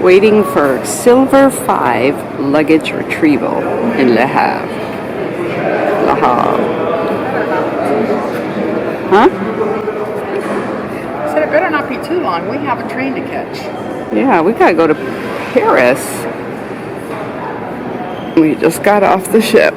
Waiting for Silver 5 luggage retrieval in Le Havre. Le Havre. Huh? Said it better not be too long. We have a train to catch. Yeah, we gotta go to Paris. We just got off the ship.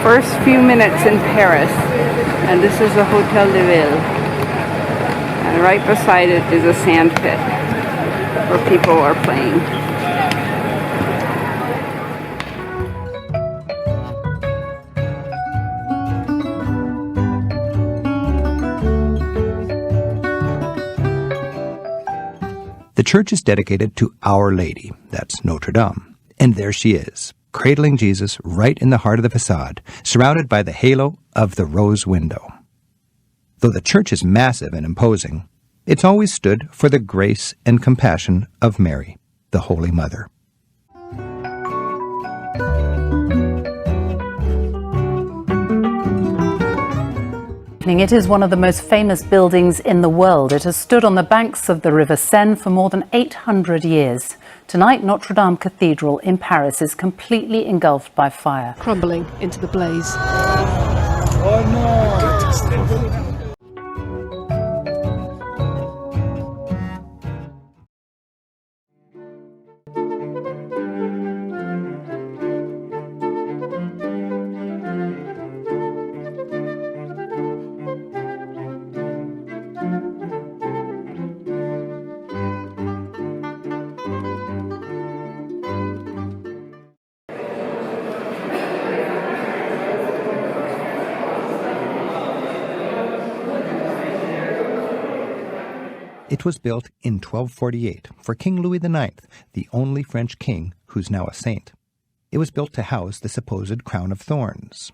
First few minutes in Paris, and this is the Hotel de Ville, and right beside it is a sand pit where people are playing. The church is dedicated to Our Lady, that's Notre-Dame, and there she is, cradling Jesus right in the heart of the facade, surrounded by the halo of the rose window. Though the church is massive and imposing, it's always stood for the grace and compassion of Mary, the Holy Mother. It is one of the most famous buildings in the world. It has stood on the banks of the River Seine for more than 800 years. Tonight, Notre-Dame Cathedral in Paris is completely engulfed by fire, crumbling into the blaze. Oh no! It was built in 1248 for King Louis IX, the only French king who's now a saint. It was built to house the supposed crown of thorns.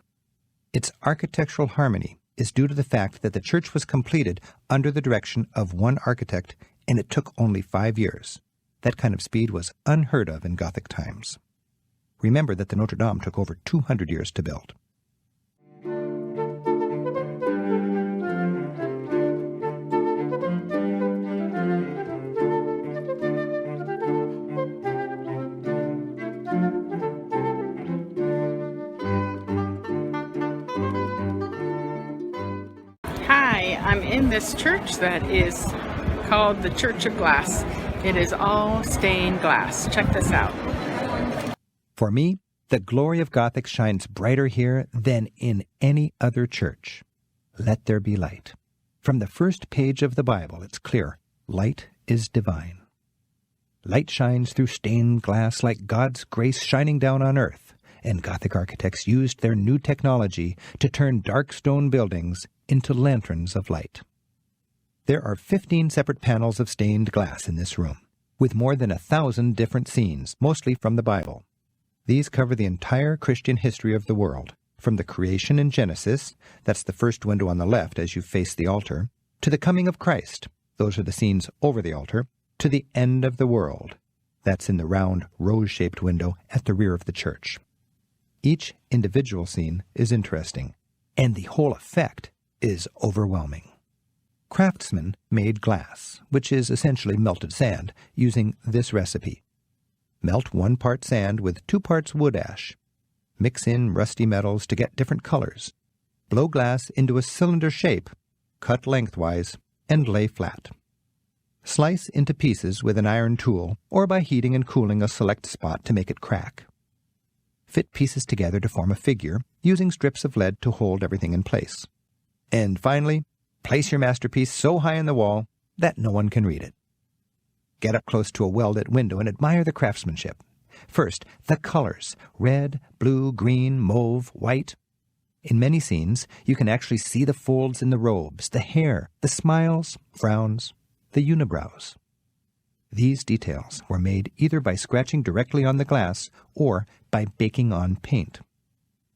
Its architectural harmony is due to the fact that the church was completed under the direction of one architect, and it took only 5 years. That kind of speed was unheard of in Gothic times. Remember that the Notre Dame took over 200 years to build. I'm in this church that is called the Church of Glass. It is all stained glass. Check this out. For me, the glory of Gothic shines brighter here than in any other church. Let there be light. From the first page of the Bible, it's clear, light is divine. Light shines through stained glass like God's grace shining down on earth, and Gothic architects used their new technology to turn dark stone buildings into lanterns of light. There are 15 separate panels of stained glass in this room, with more than 1,000 different scenes, mostly from the Bible. These cover the entire Christian history of the world, from the creation in Genesis, that's the first window on the left as you face the altar, to the coming of Christ, those are the scenes over the altar, to the end of the world, that's in the round, rose-shaped window at the rear of the church. Each individual scene is interesting, and the whole effect is overwhelming. Craftsmen made glass, which is essentially melted sand, using this recipe. Melt 1 part sand with 2 parts wood ash. Mix in rusty metals to get different colors. Blow glass into a cylinder shape, cut lengthwise, and lay flat. Slice into pieces with an iron tool or by heating and cooling a select spot to make it crack. fit pieces together to form a figure, using strips of lead to hold everything in place. And finally, place your masterpiece so high in the wall that no one can read it. Get up close to a well-lit window and admire the craftsmanship. First, the colors: red, blue, green, mauve, white. In many scenes, you can actually see the folds in the robes, the hair, the smiles, frowns, the unibrows. These details were made either by scratching directly on the glass or by baking on paint.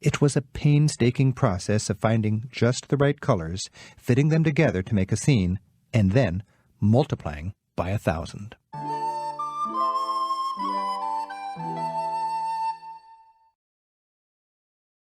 It was a painstaking process of finding just the right colors, fitting them together to make a scene, and then multiplying by 1,000.